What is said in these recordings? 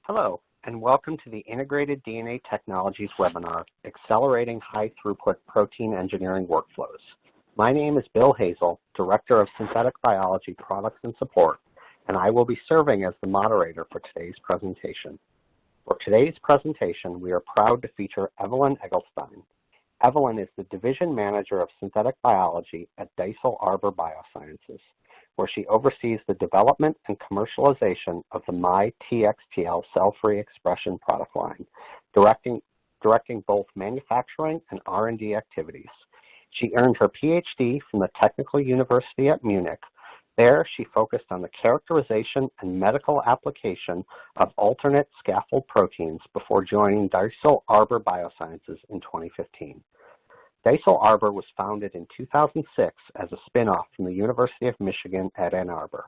Hello, and welcome to the Integrated DNA Technologies webinar, Accelerating High-Throughput Protein Engineering Workflows. My name is Bill Hazel, Director of Synthetic Biology Products and Support, and I will be serving as the moderator for today's presentation. For today's presentation, we are proud to feature Evelyn Egglestein. Evelyn is the Division Manager of Synthetic Biology at Deisel Arbor Biosciences, where she oversees the development and commercialization of the myTXTL cell-free expression product line, directing both manufacturing and R&D activities. She earned her PhD from the Technical University at Munich. There, she focused on the characterization and medical application of alternate scaffold proteins before joining Deisel Arbor Biosciences in 2015. Deisel Arbor was founded in 2006 as a spin-off from the University of Michigan at Ann Arbor.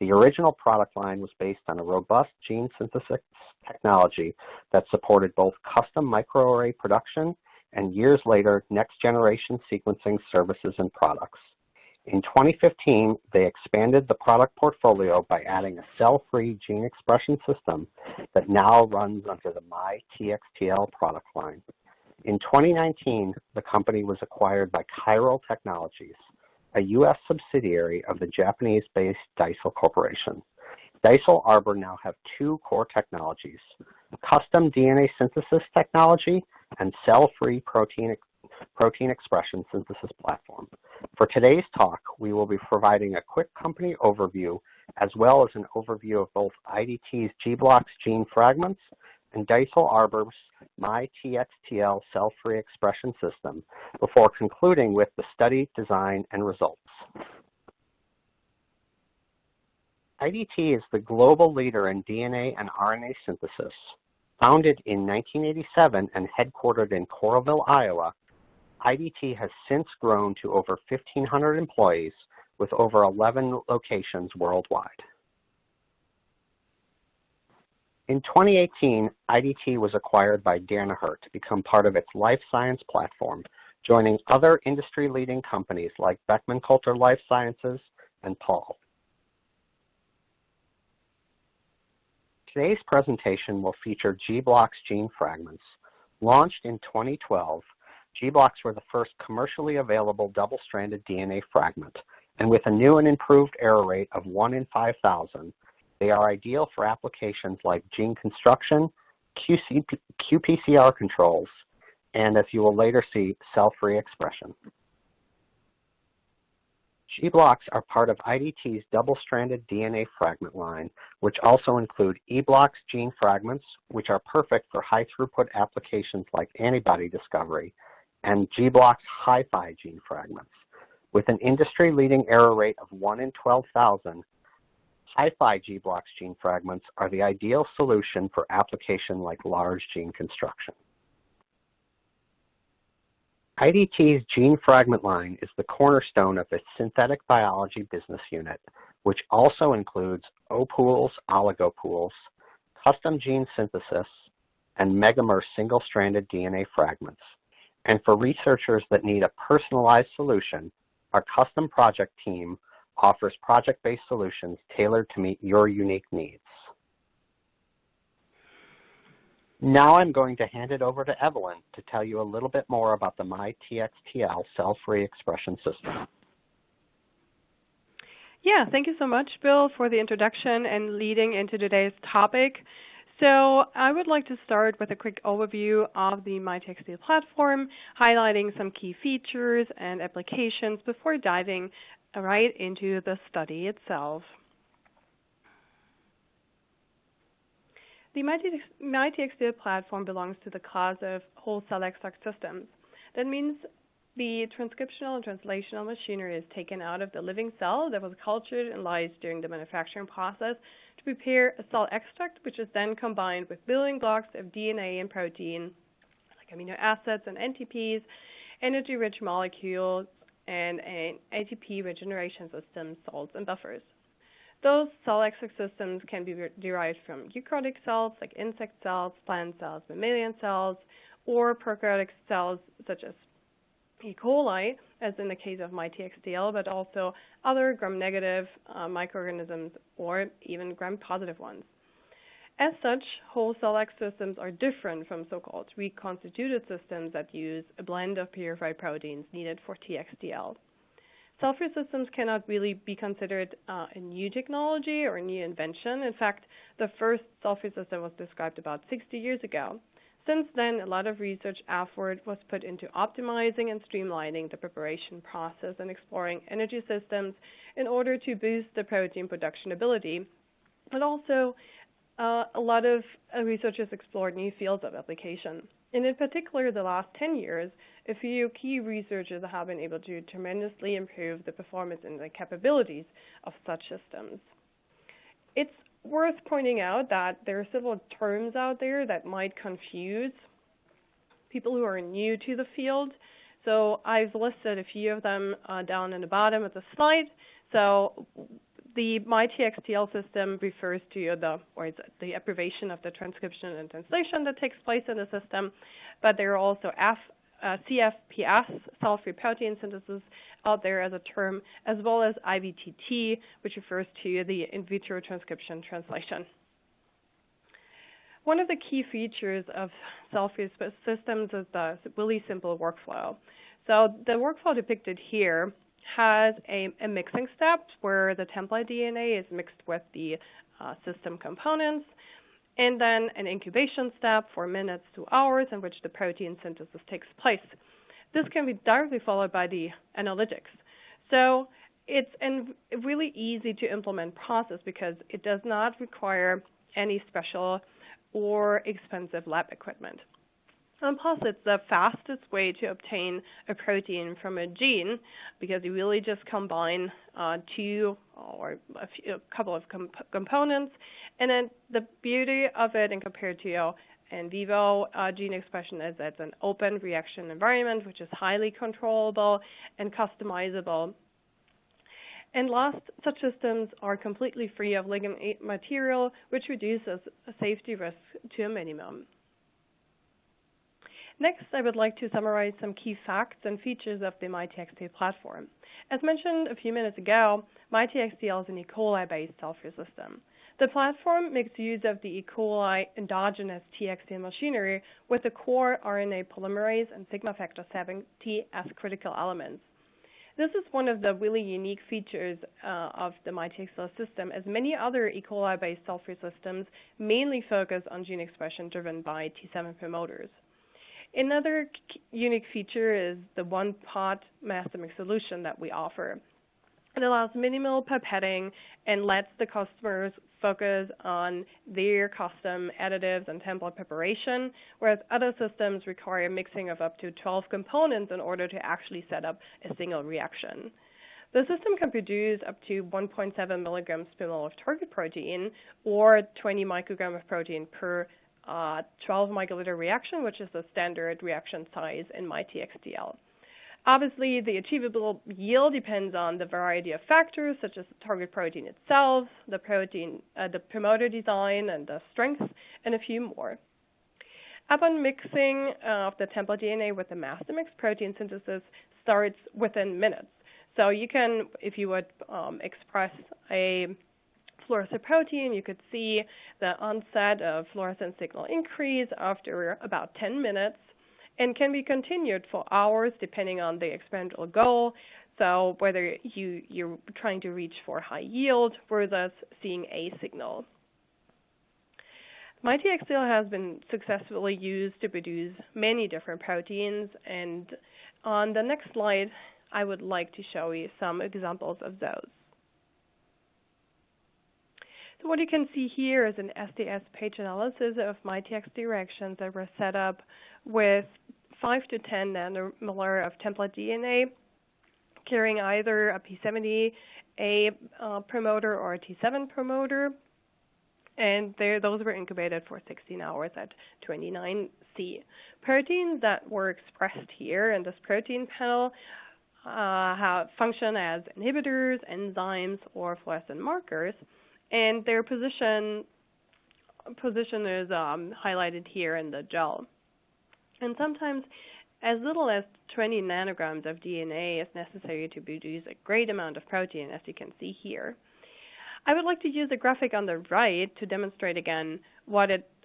The original product line was based on a robust gene synthesis technology that supported both custom microarray production and years later, next-generation sequencing services and products. In 2015, they expanded the product portfolio by adding a cell-free gene expression system that now runs under the myTXTL product line. In 2019, the company was acquired by Chiral Technologies, a U.S. subsidiary of the Japanese-based Deisel Corporation. Deisel Arbor now have two core technologies, custom DNA synthesis technology and cell-free protein expression synthesis platform. For today's talk, we will be providing a quick company overview as well as an overview of both IDT's gBlocks gene fragments and Deisel Arbor's myTXTL cell-free expression system before concluding with the study, design, and results. IDT is the global leader in DNA and RNA synthesis. Founded in 1987 and headquartered in Coralville, Iowa, IDT has since grown to over 1,500 employees with over 11 locations worldwide. In 2018, IDT was acquired by Danaher to become part of its life science platform, joining other industry-leading companies like Beckman Coulter Life Sciences and Paul. Today's presentation will feature gBlocks gene fragments. Launched in 2012, gBlocks were the first commercially available double-stranded DNA fragment, and with a new and improved error rate of 1 in 5,000, they are ideal for applications like gene construction, qPCR controls, and as you will later see, cell-free expression. gBlocks are part of IDT's double-stranded DNA fragment line, which also include eBlocks gene fragments, which are perfect for high-throughput applications like antibody discovery, and gBlocks Hi-Fi gene fragments. With an industry-leading error rate of 1 in 12,000, Hi-Fi gBlocks gene fragments are the ideal solution for application like large gene construction. IDT's gene fragment line is the cornerstone of its synthetic biology business unit, which also includes O-pools, oligo-pools, custom gene synthesis, and Megamer single-stranded DNA fragments. And for researchers that need a personalized solution, our custom project team offers project-based solutions tailored to meet your unique needs. Now I'm going to hand it over to Evelyn to tell you a little bit more about the myTXTL cell-free expression system. Yeah, thank you so much, Bill, for the introduction and leading into today's topic. So I would like to start with a quick overview of the myTXTL platform, highlighting some key features and applications before diving right into the study itself. The myTXTL platform belongs to the class of whole cell extract systems. That means the transcriptional and translational machinery is taken out of the living cell that was cultured and lysed during the manufacturing process to prepare a cell extract, which is then combined with building blocks of DNA and protein, like amino acids and NTPs, energy-rich molecules, and an ATP regeneration system, salts, and buffers. Those cell extract systems can be derived from eukaryotic cells like insect cells, plant cells, mammalian cells, or prokaryotic cells such as E. coli, as in the case of myTXTL, but also other gram-negative microorganisms or even gram-positive ones. As such, whole cell systems are different from so-called reconstituted systems that use a blend of purified proteins needed for TXTL. Cell-free systems cannot really be considered a new technology or a new invention. In fact, the first cell-free system was described about 60 years ago. Since then, a lot of research effort was put into optimizing and streamlining the preparation process and exploring energy systems in order to boost the protein production ability. But also, a lot of researchers explored new fields of application. And in particular, the last 10 years, a few key researchers have been able to tremendously improve the performance and the capabilities of such systems. It's worth pointing out that there are several terms out there that might confuse people who are new to the field. So I've listed a few of them down in the bottom of the slide. So the myTXTL system refers to the abbreviation of the transcription and translation that takes place in the system, but there are also CFPS, cell-free protein synthesis, out there as a term, as well as IVTT, which refers to the in vitro transcription translation. One of the key features of cell-free systems is the really simple workflow. So the workflow depicted here has a mixing step where the template DNA is mixed with the system components, and then an incubation step for minutes to hours in which the protein synthesis takes place. This can be directly followed by the analytics. So it's a really easy to implement process because it does not require any special or expensive lab equipment. And plus, it's the fastest way to obtain a protein from a gene because you really just combine two or a couple of components. And then the beauty of it, and compared to in vivo gene expression, is that it's an open reaction environment, which is highly controllable and customizable. And last, such systems are completely free of ligand material, which reduces safety risk to a minimum. Next, I would like to summarize some key facts and features of the myTXT platform. As mentioned a few minutes ago, myTXTL is an E. coli-based cell-free system. The platform makes use of the E. coli endogenous TXT machinery with the core RNA polymerase and sigma factor 70 as critical elements. This is one of the really unique features of the myTXTL system, as many other E. coli-based cell-free systems mainly focus on gene expression driven by T7 promoters. Another unique feature is the one-pot master mix solution that we offer. It allows minimal pipetting and lets the customers focus on their custom additives and template preparation, whereas other systems require a mixing of up to 12 components in order to actually set up a single reaction. The system can produce up to 1.7 milligrams per mole of target protein or 20 micrograms of protein per 12 microliter reaction, which is the standard reaction size in myTXTL. Obviously, the achievable yield depends on the variety of factors, such as the target protein itself, the promoter design and the strength, and a few more. Upon mixing of the template DNA with the master mix, protein synthesis starts within minutes. So you can, if you would express a fluorescent protein, you could see the onset of fluorescent signal increase after about 10 minutes and can be continued for hours depending on the experimental goal. So whether you're trying to reach for high yield versus seeing a signal. myTXTL has been successfully used to produce many different proteins, and on the next slide, I would like to show you some examples of those. So what you can see here is an SDS page analysis of myTXT reactions that were set up with 5 to 10 nanomolar of template DNA carrying either a P70A promoter or a T7 promoter, and those were incubated for 16 hours at 29C. Proteins that were expressed here in this protein panel function as inhibitors, enzymes, or fluorescent markers, and their position is highlighted here in the gel. And sometimes as little as 20 nanograms of DNA is necessary to produce a great amount of protein, as you can see here. I would like to use the graphic on the right to demonstrate again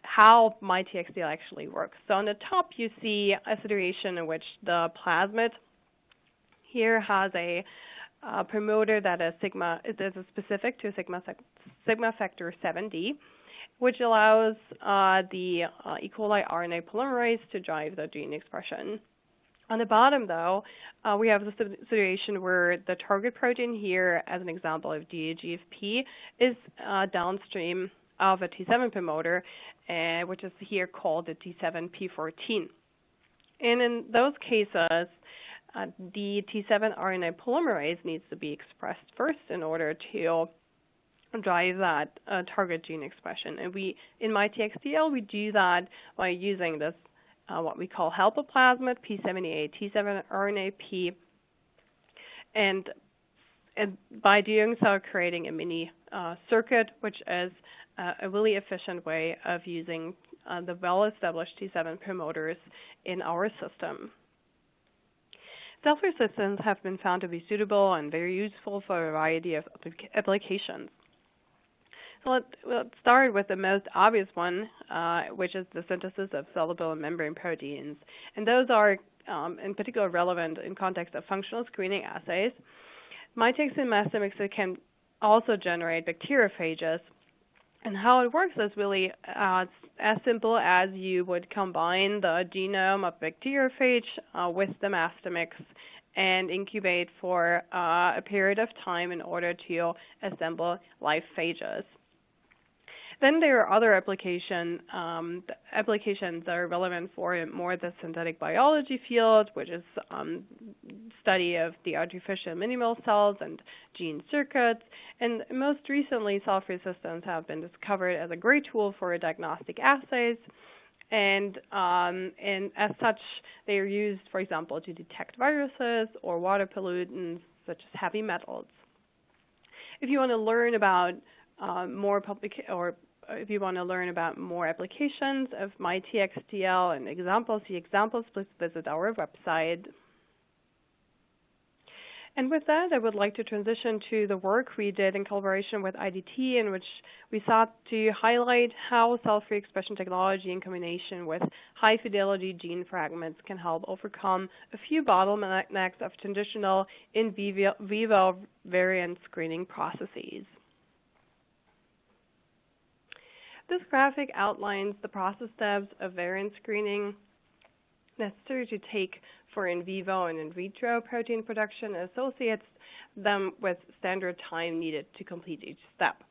how myTXTL actually works. So on the top, you see a situation in which the plasmid here has a promoter that is specific to sigma factor 7D, which allows the E. coli RNA polymerase to drive the gene expression. On the bottom, though, we have the situation where the target protein here, as an example of DAGFP, is downstream of a T7 promoter, which is here called the T7P14. And in those cases, the T7 RNA polymerase needs to be expressed first in order to drive that target gene expression. And in myTXTL, we do that by using this what we call helper plasmid, P78 T7 RNA-P, and by doing so, creating a mini circuit, which is a really efficient way of using the well-established T7 promoters in our system. Cellular systems have been found to be suitable and very useful for a variety of applications. So let's start with the most obvious one, which is the synthesis of soluble and membrane proteins. And those are in particular relevant in context of functional screening assays. myTXTL mass spectrometry can also generate bacteriophages. And how it works is really as simple as you would combine the genome of bacteriophage with the master mix and incubate for a period of time in order to assemble live phages. Then there are other applications that are relevant for more the synthetic biology field, which is study of the artificial minimal cells and gene circuits. And most recently, cell-free systems have been discovered as a great tool for diagnostic assays. And as such, they are used, for example, to detect viruses or water pollutants such as heavy metals. If you want to learn about if you want to learn about more applications of myTXTL and see examples, please visit our website. And with that, I would like to transition to the work we did in collaboration with IDT, in which we sought to highlight how cell-free expression technology in combination with high-fidelity gene fragments can help overcome a few bottlenecks of traditional in vivo variant screening processes. This graphic outlines the process steps of variant screening necessary to take for in vivo and in vitro protein production and associates them with standard time needed to complete each step.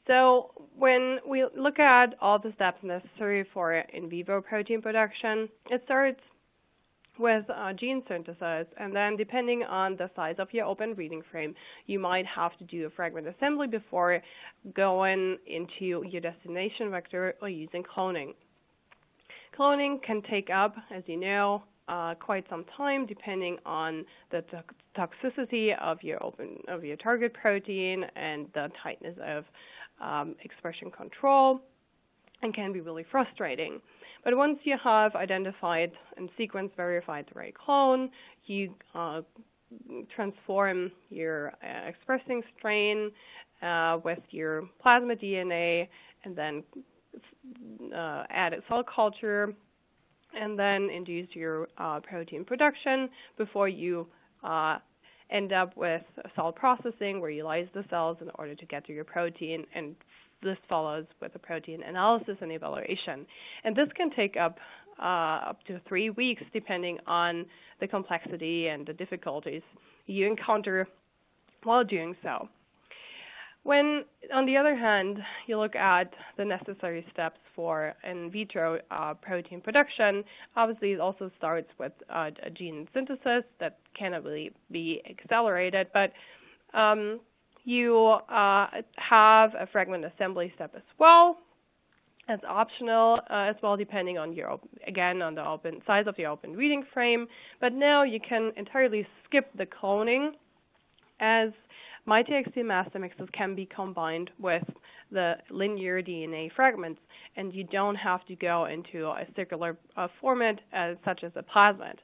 So when we look at all the steps necessary for in vivo protein production, it starts with gene synthesis, and then depending on the size of your open reading frame, you might have to do a fragment assembly before going into your destination vector or using cloning. Cloning can take up, as you know, quite some time depending on the toxicity of your target protein and the tightness of expression control, and can be really frustrating. But once you have identified and sequence verified the right clone, you transform your expressing strain with your plasma DNA, and then add a cell culture, and then induce your protein production before you end up with cell processing, where you lyse the cells in order to get to your protein, and this follows with the protein analysis and evaluation. And this can take up to 3 weeks, depending on the complexity and the difficulties you encounter while doing so. When, on the other hand, you look at the necessary steps for in vitro protein production, obviously it also starts with a gene synthesis that cannot really be accelerated, but you have a fragment assembly step as well, as optional as well, depending on your, again, on the open size of your open reading frame. But now you can entirely skip the cloning, as myTXTL master mixes can be combined with the linear DNA fragments, and you don't have to go into a circular format such as a plasmid.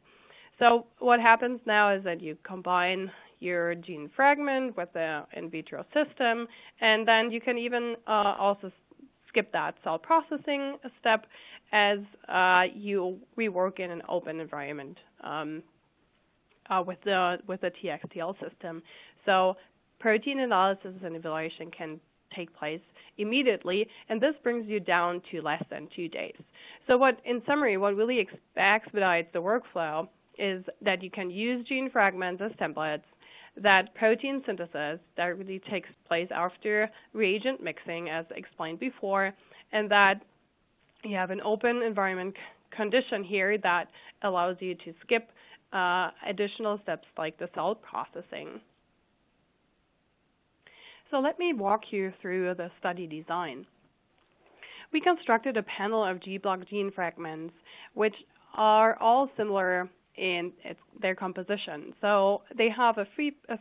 So what happens now is that you combine your gene fragment with the in vitro system, and then you can even also skip that cell processing step as you rework in an open environment with the TXTL system. So protein analysis and evaluation can take place immediately, and this brings you down to less than 2 days. So in summary, what really expedites the workflow is that you can use gene fragments as templates, that protein synthesis that really takes place after reagent mixing, as explained before, and that you have an open environment condition here that allows you to skip additional steps like the cell processing. So let me walk you through the study design. We constructed a panel of gBlock gene fragments, which are all similar in their composition. So they have a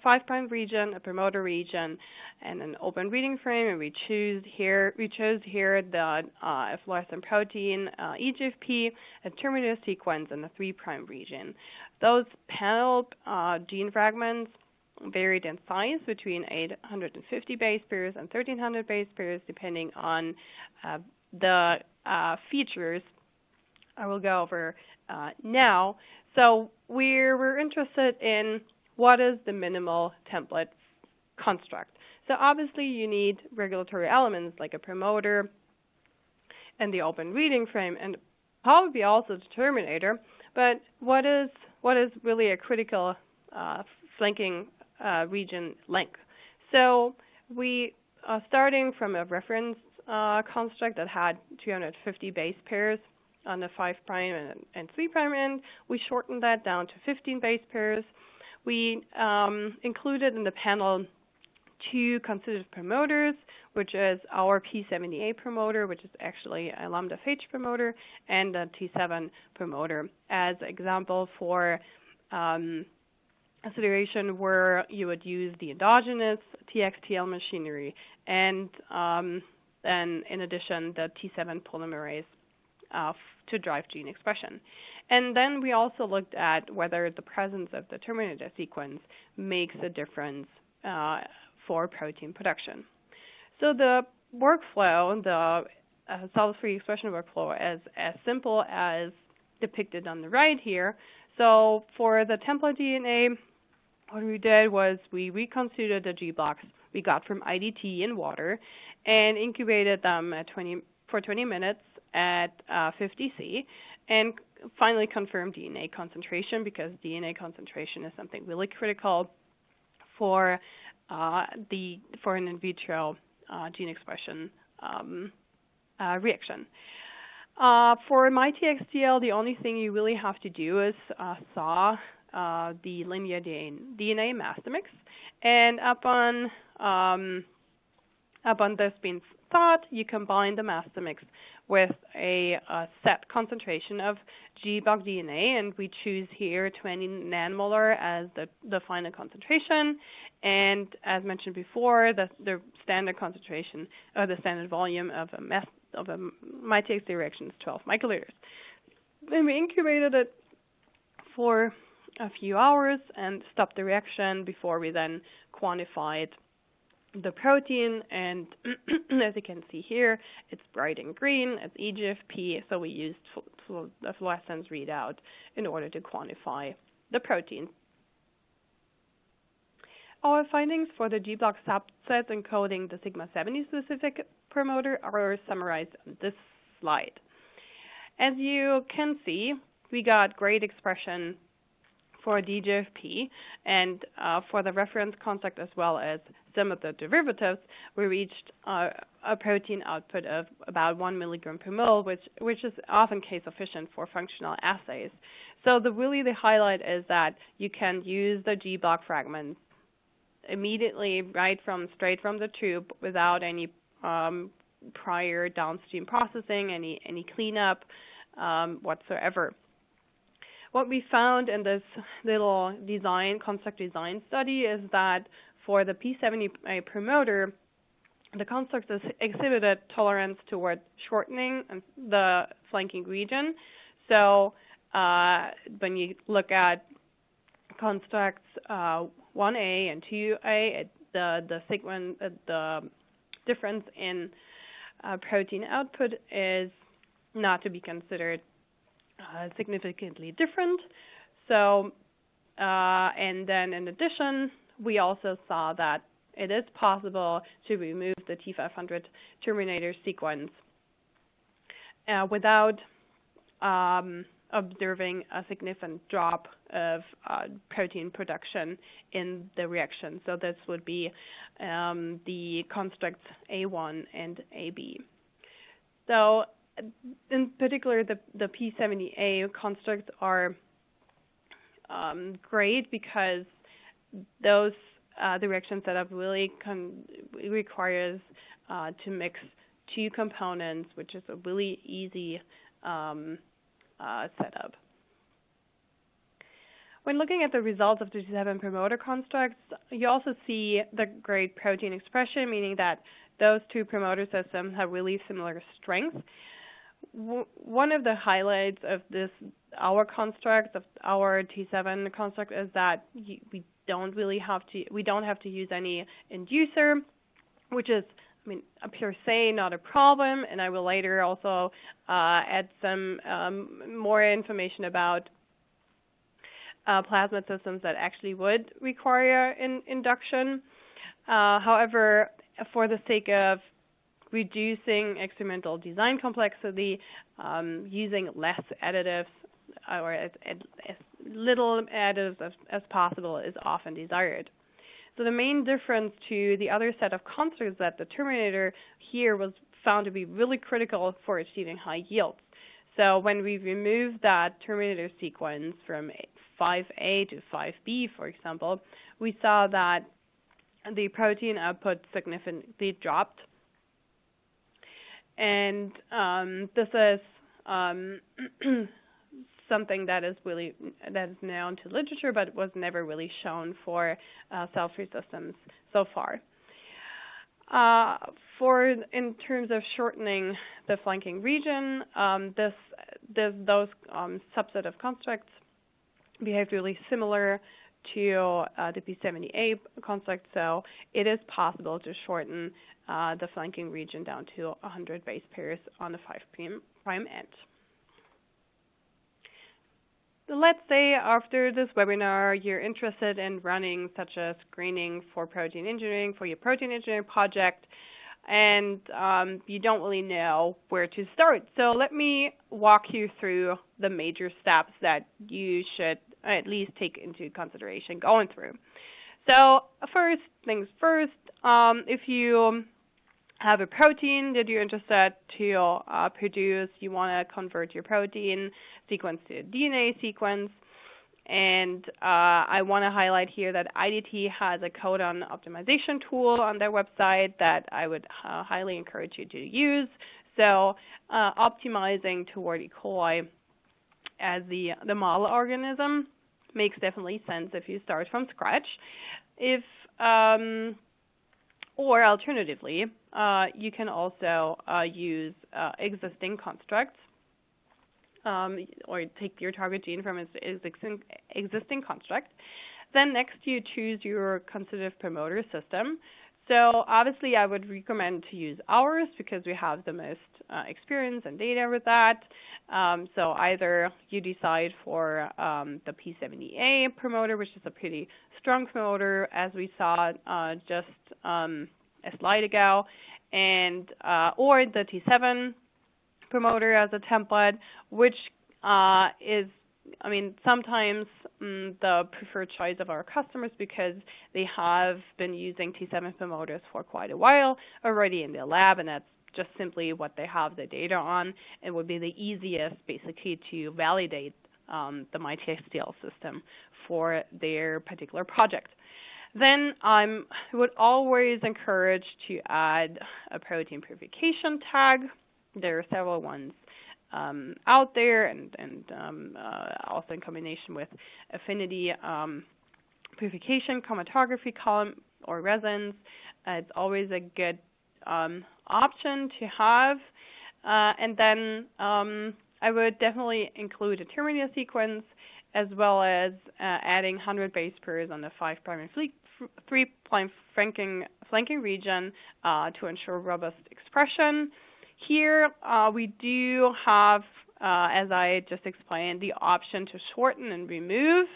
5' region, a promoter region, and an open reading frame, and we chose here the fluorescent protein eGFP, a terminus sequence, and the 3' region. Those panel gene fragments varied in size between 850 base pairs and 1300 base pairs, depending on the features I will go over now. So we're interested in what is the minimal template construct. So obviously you need regulatory elements like a promoter and the open reading frame, and probably also the terminator. But what is really a critical flanking region length? So we starting from a reference construct that had 250 base pairs on the 5' and 3' end. We shortened that down to 15 base pairs. We included in the panel 2 considered promoters, which is our P70A promoter, which is actually a lambda phage promoter, and a T7 promoter as example for a situation where you would use the endogenous TXTL machinery and then in addition the T7 polymerase to drive gene expression. And then we also looked at whether the presence of the terminator sequence makes a difference for protein production. So the workflow, the cell-free expression workflow, is as simple as depicted on the right here. So for the template DNA, what we did was we reconstituted the gBlocks we got from IDT in water and incubated them at for 20 minutes at 50 C, and finally confirmed DNA concentration, because DNA concentration is something really critical for an in vitro gene expression reaction. For myTXTL, the only thing you really have to do is saw the linear DNA master mix, and upon this being thawed, you combine the master mix with a set concentration of gBlock DNA, and we choose here 20 nanomolar as the final concentration. And as mentioned before, the standard concentration, or the standard volume of a myTXT reaction is 12 microliters. Then we incubated it for a few hours and stopped the reaction before we then quantified the protein, and as you can see here, it's bright and green, it's eGFP, so we used the fluorescence readout in order to quantify the protein. Our findings for the gBlock subsets encoding the sigma 70 specific promoter are summarized on this slide. As you can see, we got great expression for DGFP, and for the reference construct as well as some of the derivatives, we reached a protein output of about 1 milligram per mole, which is often case efficient for functional assays. So the highlight is that you can use the gBlock fragments immediately straight from the tube without any prior downstream processing, any cleanup whatsoever. What we found in this little construct design study is that for the P70A promoter, the construct exhibited tolerance toward shortening the flanking region. So when you look at constructs 1A and 2A, the difference in protein output is not to be considered significantly different. So, and then in addition, we also saw that it is possible to remove the T500 terminator sequence without observing a significant drop of protein production in the reaction. So this would be the constructs A1 and AB. So in particular, the P70A constructs are great because those the reaction setup really requires to mix two components, which is a really easy setup. When looking at the results of the T7 promoter constructs, you also see the great protein expression, meaning that those two promoter systems have really similar strengths. One of the highlights of our construct, of our T7 construct, is that we don't have to use any inducer, which is, per se, not a problem. And I will later also add some more information about plasmid systems that actually would require induction. However, for the sake of reducing experimental design complexity, using less additives or as little additives as possible is often desired. So the main difference to the other set of constructs is that the terminator here was found to be really critical for achieving high yields. So when we remove that terminator sequence from 5A to 5B, for example, we saw that the protein output significantly dropped. And this is something that is known to literature, but was never really shown for cell-free systems so far. In terms of shortening the flanking region, those subset of constructs behaved really similar to the P70A construct, so it is possible to shorten the flanking region down to 100 base pairs on the 5' end. So let's say after this webinar you're interested in running such a screening for protein engineering for your protein engineering project, and you don't really know where to start. So let me walk you through the major steps that you should at least take into consideration going through. So first things first, if you have a protein that you're interested to produce, you want to convert your protein sequence to a DNA sequence. And I want to highlight here that IDT has a codon optimization tool on their website that I would highly encourage you to use. So optimizing toward E. coli as the model organism makes definitely sense if you start from scratch. Or alternatively, you can also use existing constructs, or take your target gene from its existing construct. Then next you choose your constitutive promoter system. So obviously I would recommend to use ours because we have the most experience and data with that. So either you decide for the P70A promoter, which is a pretty strong promoter, as we saw just a slide ago, and or the T7 promoter as a template, which is, sometimes the preferred choice of our customers because they have been using T7 promoters for quite a while already in their lab, and that's just simply what they have the data on. It would be the easiest, basically, to validate the myTXTL system for their particular project. Then I would always encourage to add a protein purification tag. There are several ones out there, and also in combination with affinity purification, chromatography column, or resins. It's always a good option to have. And then I would definitely include a terminator sequence as well as adding 100 base pairs on the 5' and 3' flanking region to ensure robust expression. Here we do have, as I just explained, the option to shorten and remove.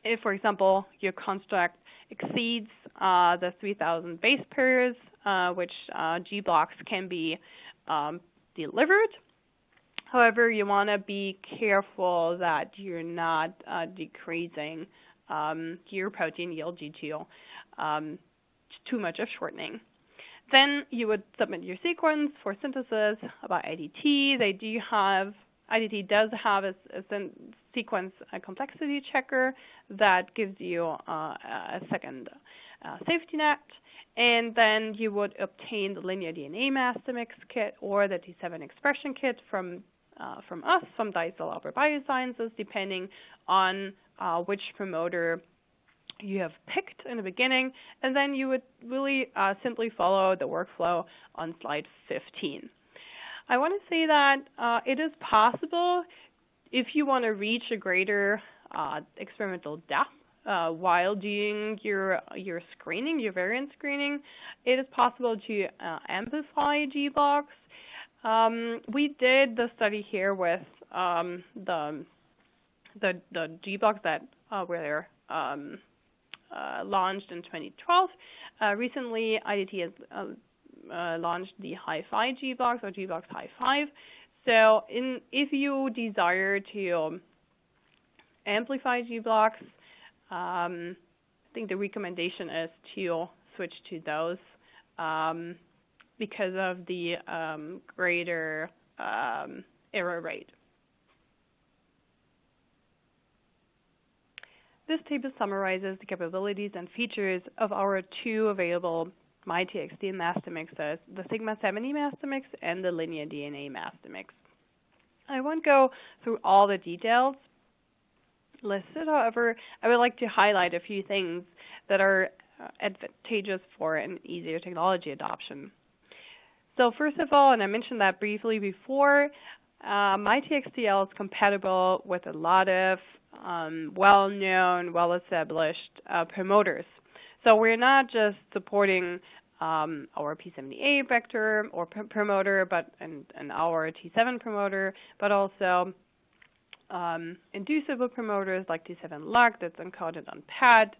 If, for example, your construct exceeds the 3,000 base pairs, which gBlocks can be delivered. However, you want to be careful that you're not decreasing your protein yield due to too much of shortening. Then you would submit your sequence for synthesis by IDT. IDT does have a sequence complexity checker that gives you a second safety net. And then you would obtain the linear DNA master mix kit or the T7 expression kit from us, from Cellular Biosciences, depending on which promoter you have picked in the beginning. And then you would really simply follow the workflow on slide 15. I want to say that it is possible, if you want to reach a greater experimental depth while doing your screening, your variant screening, it is possible to amplify gBlocks. We did the study here with the gBlocks that were launched in 2012. Recently, IDT has launched the Hi-Fi gBlocks or gBlocks Hi-5. So if you desire to amplify gBlocks, I think the recommendation is to switch to those because of the greater error rate. This table summarizes the capabilities and features of our two available myTXTL master mixes, the Sigma 70 master mix and the linear DNA master mix. I won't go through all the details listed. However, I would like to highlight a few things that are advantageous for an easier technology adoption. So first of all, and I mentioned that briefly before, myTXTL is compatible with a lot of well-known, well-established promoters. So we're not just supporting our P78 vector or promoter, and our T7 promoter, but also inducible promoters like T7-LUC that's encoded on PAD.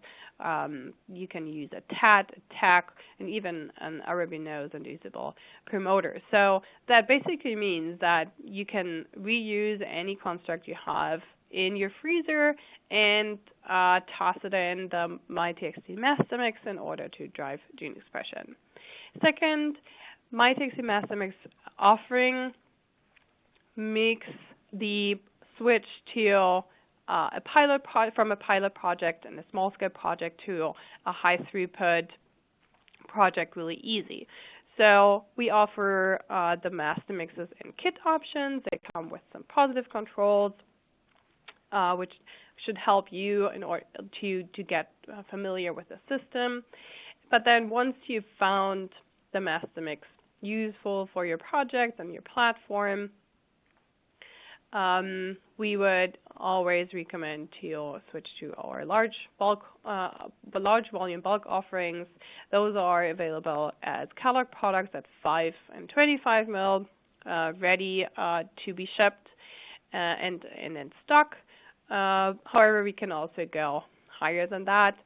You can use a TAT, a TAC, and even an arabinose inducible promoter. So that basically means that you can reuse any construct you have in your freezer and toss it in the myTXTL master mix in order to drive gene expression. Second, myTXTL master mix offering makes the switch to from a pilot project and a small-scale project to a high-throughput project really easy. So we offer the master mixes in kit options. They come with some positive controls, which should help you in order to get familiar with the system. But then once you've found the master mix useful for your project and your platform, we would always recommend to switch to our large volume bulk offerings. Those are available as catalog products at 5 and 25 mil, ready to be shipped and in stock. However, we can also go higher than that.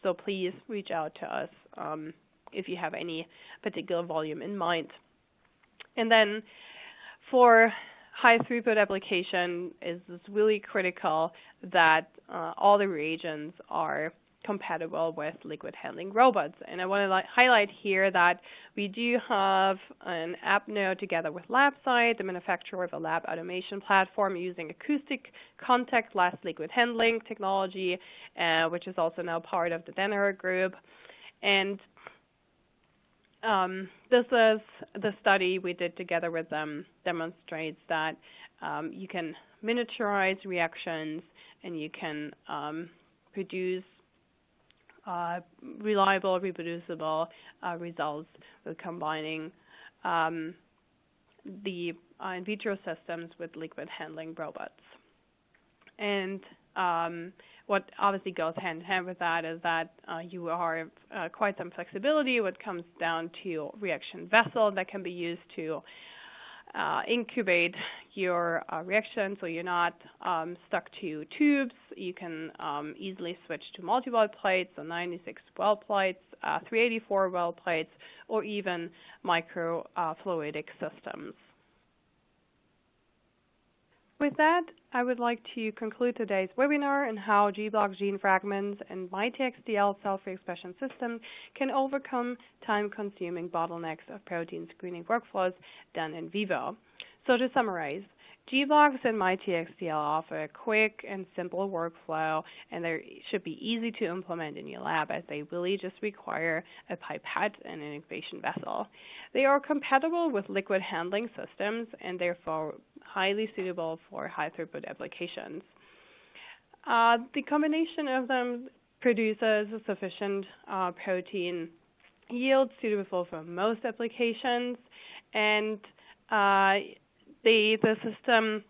So please reach out to us if you have any particular volume in mind. And then for high throughput application, is really critical that all the reagents are compatible with liquid handling robots. And I want to highlight here that we do have an app node together with LabSite, the manufacturer of a lab automation platform using acoustic contactless liquid handling technology, which is also now part of the Danaher group. And this is the study we did together with them, demonstrates that you can miniaturize reactions and you can produce reliable, reproducible results with combining the in vitro systems with liquid handling robots. And what obviously goes hand in hand with that is that you are quite some flexibility when it comes down to reaction vessel that can be used to incubate your reaction, so you're not stuck to tubes. You can easily switch to multi-well plates, so 96 well plates, 384 well plates, or even microfluidic systems. With that, I would like to conclude today's webinar on how gBlocks gene fragments and myTXTL cell-free expression system can overcome time-consuming bottlenecks of protein screening workflows done in vivo. So to summarize, gBlocks and myTXTL offer a quick and simple workflow, and they should be easy to implement in your lab as they really just require a pipette and an incubation vessel. They are compatible with liquid handling systems and therefore highly suitable for high-throughput applications. The combination of them produces a sufficient protein yield suitable for most applications, and the system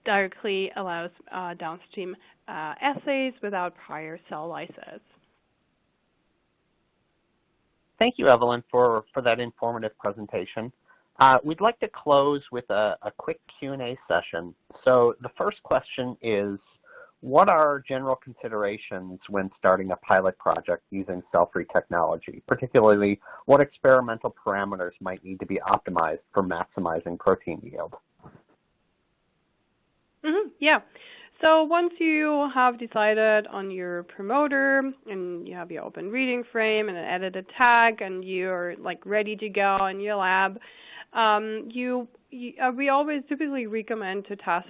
directly allows downstream assays without prior cell lysis. Thank you, Evelyn, for that informative presentation. We'd like to close with a quick Q&A session. So the first question is, what are general considerations when starting a pilot project using cell-free technology? Particularly, what experimental parameters might need to be optimized for maximizing protein yield? Yeah. So once you have decided on your promoter and you have your open reading frame and an edited tag and you're ready to go in your lab, we always typically recommend to test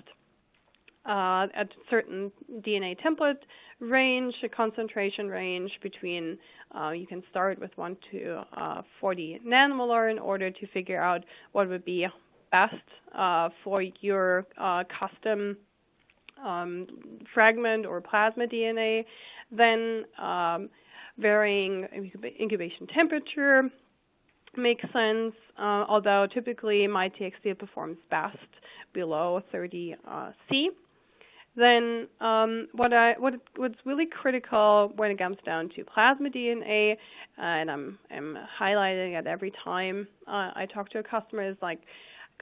at a certain DNA template range, a concentration range between, you can start with 1 to 40 nanomolar in order to figure out what would be best for your custom fragment or plasma DNA. Then varying incubation temperature makes sense, although typically myTXTL performs best below 30 C. Then what's really critical when it comes down to plasma DNA, and I'm highlighting it every time I talk to a customer, is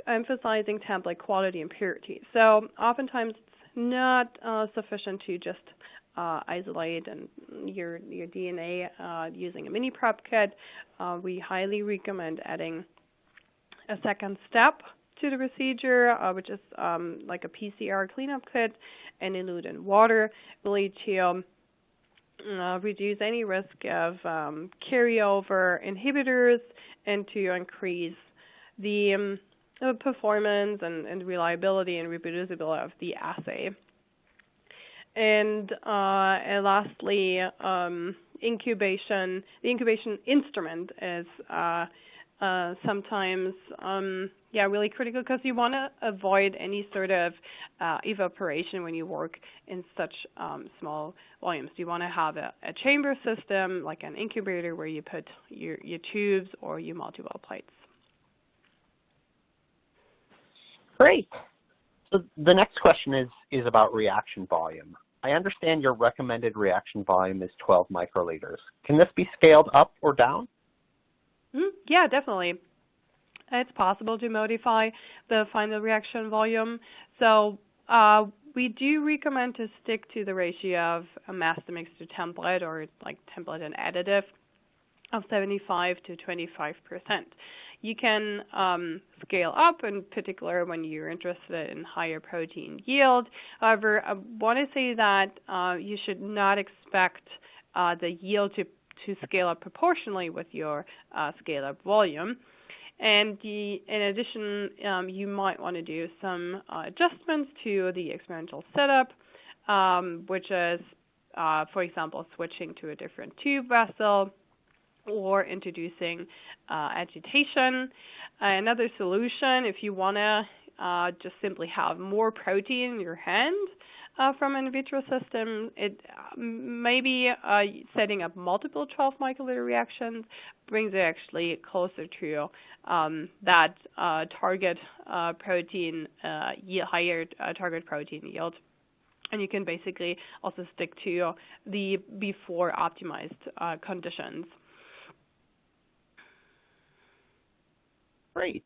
emphasizing template quality and purity. So oftentimes it's not sufficient to just isolate your DNA using a mini prep kit. We highly recommend adding a second step to the procedure, which is like a PCR cleanup kit and elute in water, really to reduce any risk of carryover inhibitors and to increase the performance and reliability and reproducibility of the assay. And lastly, incubation. The incubation instrument is sometimes really critical because you want to avoid any sort of evaporation when you work in such small volumes. You want to have a chamber system, like an incubator, where you put your tubes or your multi-well plates. Great. So the next question is about reaction volume. I understand your recommended reaction volume is 12 microliters. Can this be scaled up or down? Yeah, definitely. It's possible to modify the final reaction volume. So we do recommend to stick to the ratio of a master mix to template, or like template and additive, of 75 to 25%. You can scale up, in particular when you're interested in higher protein yield. However, I want to say that you should not expect the yield to scale up proportionally with your scale-up volume. And in addition, you might want to do some adjustments to the experimental setup, which is, for example, switching to a different tube vessel, or introducing agitation. Another solution, if you want to just simply have more protein in your hand, from an in vitro system. It maybe setting up multiple 12 molecular reactions brings it actually closer to that target protein higher target protein yield. And you can basically also stick to the before optimized conditions. Great.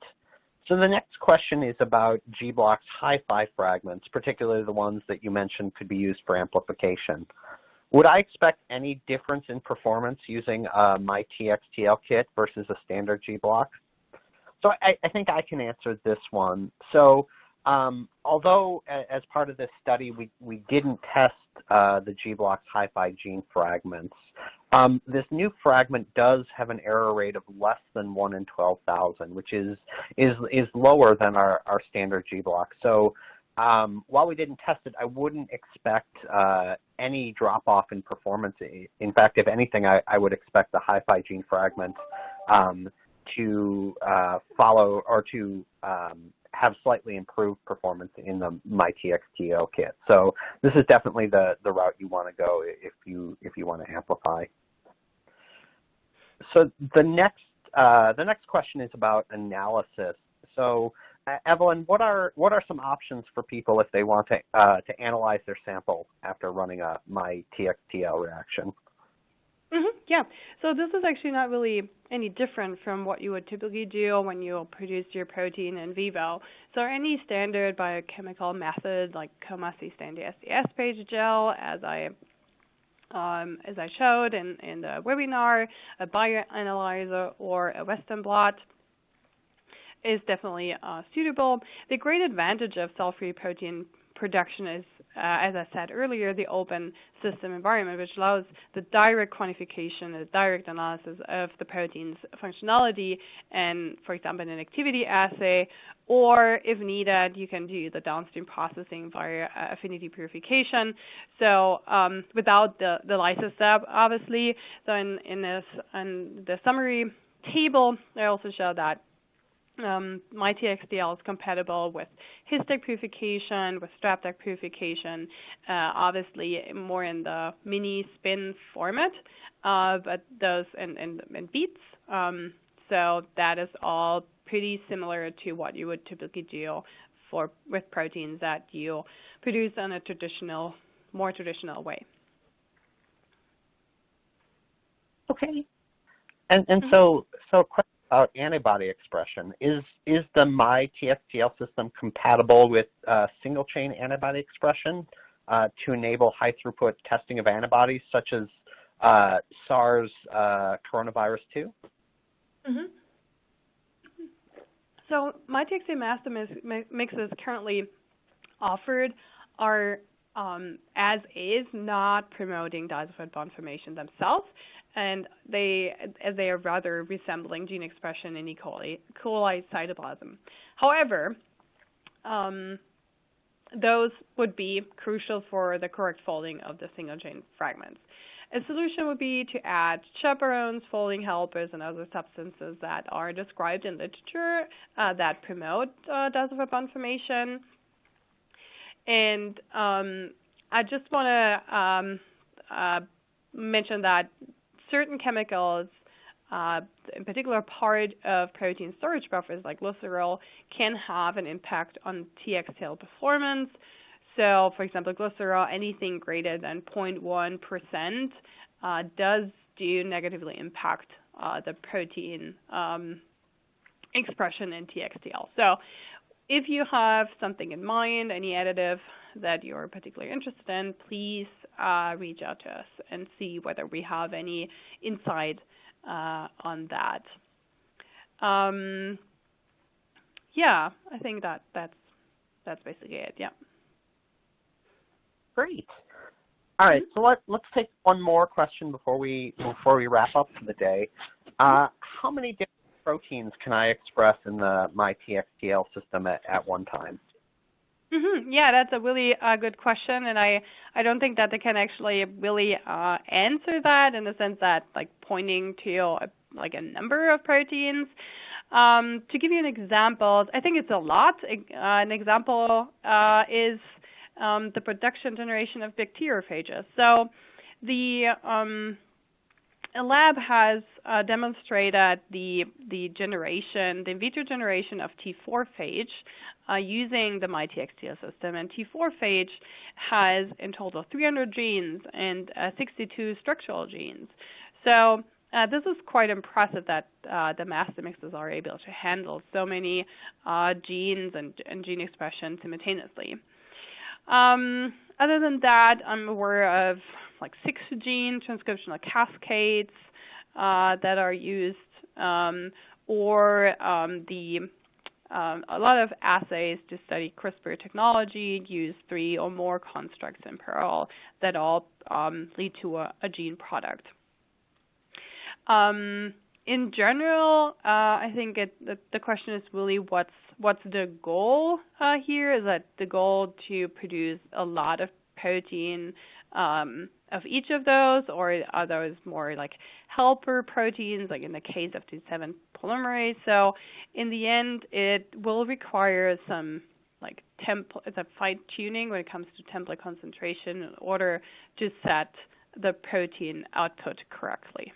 So the next question is about gBlocks hi-fi fragments, particularly the ones that you mentioned could be used for amplification. Would I expect any difference in performance using a myTXTL kit versus a standard gBlock? So I think I can answer this one. So although as part of this study we didn't test the gBlocks hi-fi gene fragments, this new fragment does have an error rate of less than 1 in 12,000, which is lower than our standard gBlock. So while we didn't test it, I wouldn't expect any drop-off in performance. In fact, if anything, I would expect the hi-fi gene fragment to follow or to have slightly improved performance in the myTXTL kit. So this is definitely the route you want to go if you want to amplify. So the next question is about analysis. So Evelyn, what are some options for people if they want to analyze their sample after running a myTXTL reaction? Yeah, so this is actually not really any different from what you would typically do when you produce your protein in vivo. So any standard biochemical method like Comasi standard SDS page gel, as I showed in the webinar, a bioanalyzer or a Western blot is definitely suitable. The great advantage of cell-free protein production is, as I said earlier, the open system environment, which allows the direct quantification, the direct analysis of the protein's functionality, and, for example, in an activity assay, or if needed, you can do the downstream processing via affinity purification. So without the lysis step, obviously. So in the summary table, I also show that myTXTL is compatible with histec purification, with strep-deck purification, obviously more in the mini spin format, but those and beads. So that is all pretty similar to what you would typically do with proteins that you produce in a more traditional way. Okay. And so a question about antibody expression. Is the myTXTL system compatible with single-chain antibody expression to enable high-throughput testing of antibodies such as SARS coronavirus 2? So myTXTL master mixes currently offered are as is, not promoting disulfide bond formation themselves, and they are rather resembling gene expression in E. coli cytoplasm. However, those would be crucial for the correct folding of the single-chain fragments. A solution would be to add chaperones, folding helpers, and other substances that are described in literature that promote disulfide bond formation. And I just want to mention that certain chemicals, in particular part of protein storage buffers like glycerol, can have an impact on TXTL performance. So, for example, glycerol, anything greater than 0.1% does negatively impact the protein expression in TXTL. So if you have something in mind, any additive that you're particularly interested in, please reach out to us and see whether we have any insight on that. Yeah, I think that's basically it. Yeah. Great. All right, so let's take one more question before we wrap up for the day. How many different proteins can I express in the myTXTL system at one time? Yeah, that's a really good question, and I don't think that they can actually really answer that in the sense that like pointing to a number of proteins. To give you an example, I think it's a lot. An example is the production generation of bacteriophages. So the lab has demonstrated the in vitro generation of T4 phage using the myTXTL system. And T4 phage has in total 300 genes and 62 structural genes. So this is quite impressive that the master mixes are able to handle so many genes and gene expression simultaneously. Other than that, I'm aware of like 6 gene transcriptional cascades that are used, or a lot of assays to study CRISPR technology use 3 or more constructs in parallel that all lead to a gene product. In general, I think the question is really what's the goal here? Is that the goal to produce a lot of protein of each of those, or are those more like helper proteins, like in the case of T7 polymerase? So in the end, it will require some like fine tuning when it comes to template concentration in order to set the protein output correctly.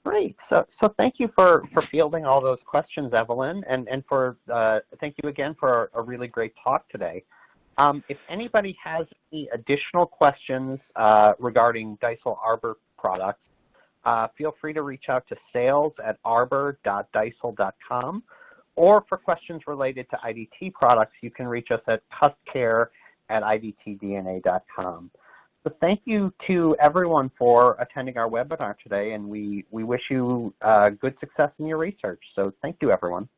Great. So thank you for fielding all those questions, Evelyn, and for thank you again for a really great talk today. If anybody has any additional questions regarding Deisel Arbor products, feel free to reach out to sales@arbor.deisel.com, or for questions related to IDT products, you can reach us at custcare@idtdna.com. So thank you to everyone for attending our webinar today, and we wish you good success in your research. So thank you, everyone.